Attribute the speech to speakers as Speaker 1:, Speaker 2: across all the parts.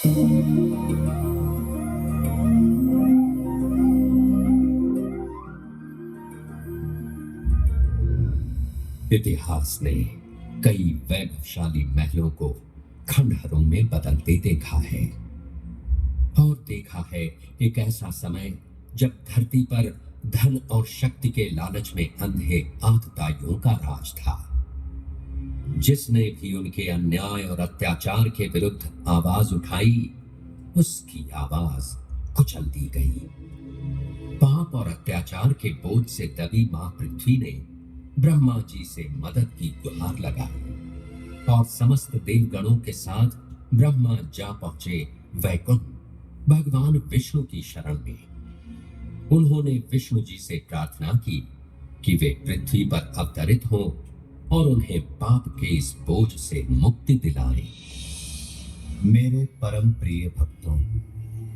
Speaker 1: इतिहास ने कई वैभवशाली महलों को खंडहरों में बदलते देखा है और देखा है एक ऐसा समय जब धरती पर धन और शक्ति के लालच में अंधे आतताइयों का राज था। जिसने भी उनके अन्याय और अत्याचार के विरुद्ध आवाज उठाई, उसकी आवाज कुचल दी गई। पाप और अत्याचार के बोझ से दबी मां पृथ्वी ने ब्रह्मा जी से मदद की गुहार लगाई और समस्त देवगणों के साथ ब्रह्मा जा पहुंचे वैकुंठ भगवान विष्णु की शरण में। उन्होंने विष्णु जी से प्रार्थना की कि वे पृथ्वी पर अवतरित हों और उन्हें पाप के इस बोझ से मुक्ति दिलाएं।
Speaker 2: मेरे परम प्रिय भक्तों,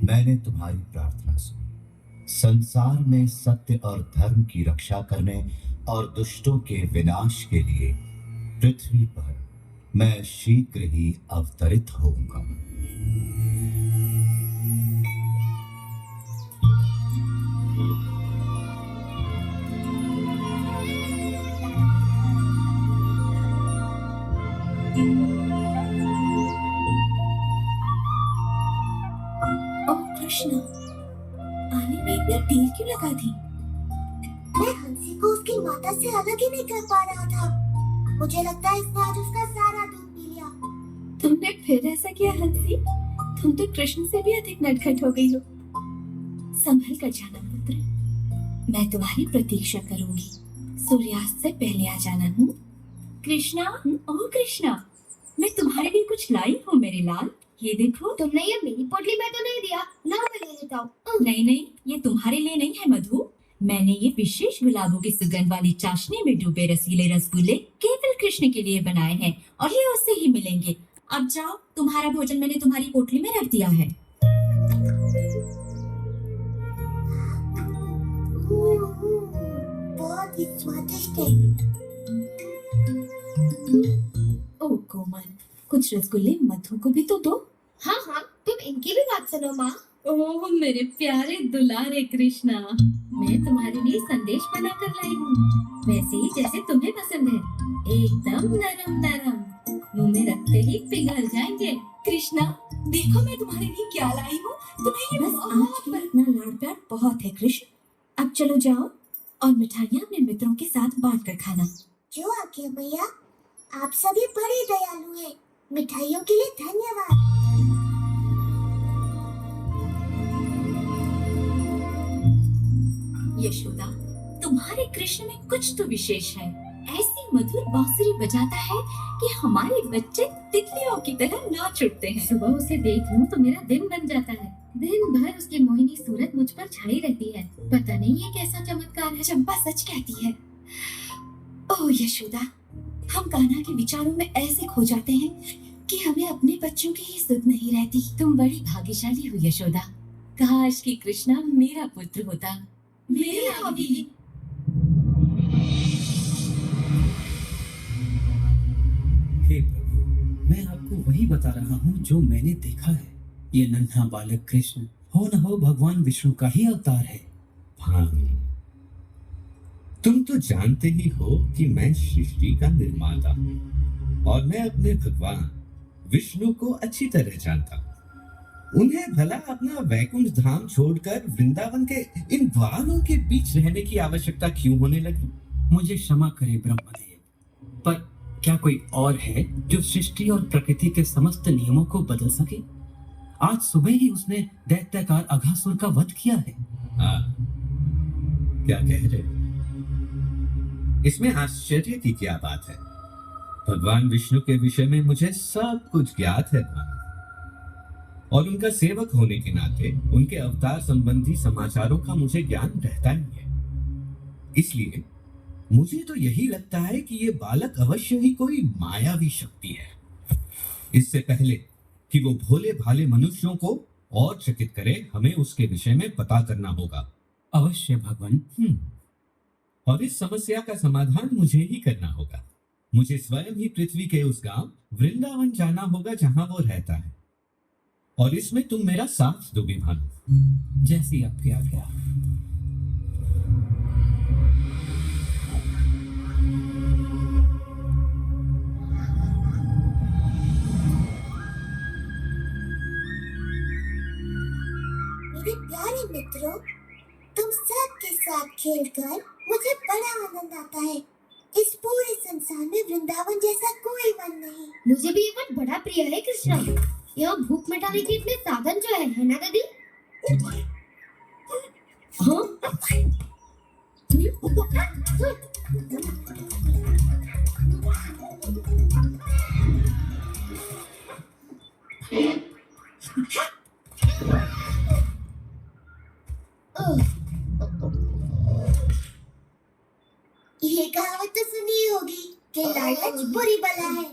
Speaker 2: मैंने तुम्हारी प्रार्थना सुनी। संसार में सत्य और धर्म की रक्षा करने और दुष्टों के विनाश के लिए पृथ्वी पर मैं शीघ्र ही अवतरित होऊंगा।
Speaker 3: कृष्ण, आने में इतना देर क्यों लगा दी?
Speaker 4: मैं हंसी को उसकी माता से अलग ही नहीं कर पा रहा था। मुझे लगता है इसने आज उसका सारा दूध पी लिया।
Speaker 3: तुमने फिर ऐसा किया हंसी? तुम तो कृष्ण से भी अधिक नटखट हो गई हो। संभल कर जाना पुत्र, मैं तुम्हारी प्रतीक्षा करूंगी। सूर्यास्त से पहले आ जाना। कृष्णा, ओ कृष्णा, मैं तुम्हारे लिए कुछ लाई हूँ मेरे लाल। ये देखो।
Speaker 4: तुमने ये मेरी पोटली में तो नहीं दिया ना? मैं ले लेता हूँ।
Speaker 3: नहीं, ये तुम्हारे लिए नहीं है मधु। मैंने ये विशेष गुलाबों की सुगंध वाली चाशनी में डूबे रसीले रसगुल्ले केवल कृष्ण के लिए बनाए हैं और ये उससे ही मिलेंगे। अब जाओ, तुम्हारा भोजन मैंने तुम्हारी पोटली में रख दिया है।
Speaker 4: बहुत ही स्वादिष्ट है।
Speaker 3: ओ कोमल, कुछ रसगुल्ले मधु को भी तो दो।
Speaker 4: हाँ हाँ, तुम इनकी भी बात सुनो माँ।
Speaker 3: ओह मेरे प्यारे दुलारे कृष्णा, मैं तुम्हारे लिए संदेश बनाकर लाई हूँ, वैसे ही जैसे तुम्हें पसंद है। एकदम नरम नरम, मुंह में रखते ही पिघल जाएंगे। कृष्णा, देखो मैं तुम्हारे लिए क्या लाई हूँ। तुम्हें ये बस आज पर इतना लाड प्यार बहुत है कृष्ण। अब चलो जाओ और मिठाइयाँ अपने मित्रों के साथ बांट कर खाना।
Speaker 4: जो आज्ञा मैया, आप सभी बड़े दयालु हैं। मिठाइयों के लिए धन्यवाद।
Speaker 3: यशोदा, तुम्हारे कृष्ण में कुछ तो विशेष है। ऐसी मधुर बांसुरी बजाता है कि हमारे बच्चे तितलियों की तरह नाच उठते हैं। सुबह उसे देख लूं तो मेरा दिन बन जाता है। दिन भर उसकी मोहिनी सूरत मुझ पर छाई रहती है। पता नहीं ये कैसा चमत्कार है। चंपा सच कहती है। ओह यशोदा, हम कान्हा के विचारों में ऐसे खो जाते हैं कि हमें अपने बच्चों की ही सुध नहीं रहती। तुम बड़ी भाग्यशाली हो यशोदा। काश कि कृष्णा मेरा पुत्र होता। मेरा भी।
Speaker 5: हे प्रभु, मैं आपको वही बता रहा हूँ जो मैंने देखा है। ये नन्हा बालक कृष्ण हो न हो भगवान विष्णु का ही अवतार है।
Speaker 1: हाँ, तुम तो जानते ही हो कि मैं सृष्टि का निर्माता हूँ और मैं अपने भगवान विष्णु को अच्छी तरह जानता हूँ। उन्हें भला अपना वैकुंठ धाम छोड़कर वृंदावन के इन द्वारों के बीच रहने की आवश्यकता क्यों होने लगी?
Speaker 5: मुझे क्षमा करे ब्रह्मदेव, पर क्या कोई और है जो सृष्टि और प्रकृति के समस्त नियमों को बदल सके? आज सुबह ही उसने दैत्यकार अघासुर का वध किया है।
Speaker 1: क्या कह रहे? इसमें आश्चर्य की क्या बात है? भगवान विष्णु के विषय में मुझे सब कुछ ज्ञात है और उनका सेवक होने के नाते उनके अवतार संबंधी समाचारों का मुझे ज्ञान रहता ही है। इसलिए मुझे तो यही लगता है कि ये बालक अवश्य ही कोई मायावी शक्ति है। इससे पहले कि वो भोले भाले मनुष्यों को और चकित करे, हमें उसके विषय में पता करना होगा।
Speaker 5: अवश्य भगवान।
Speaker 1: और इस समस्या का समाधान मुझे ही करना होगा। मुझे स्वयं ही पृथ्वी के उस गांव वृंदावन जाना होगा जहां वो रहता है। और इसमें तुम मेरा साथ दोगे भानु।
Speaker 5: जैसी आपकी आज्ञा।
Speaker 4: मेरे प्यारे मित्रों, तुम सब के साथ खेलकर मुझे बड़ा आनंद आता है। इस पूरे संसार में वृंदावन जैसा कोई वन नहीं।
Speaker 6: मुझे भी ये वन बड़ा प्रिय है कृष्णा। यहाँ भूख मिटाने के इतने साधन जो है ना दादी?
Speaker 4: ये कहावत तो सुनी होगी कि लालच बुरी बला है।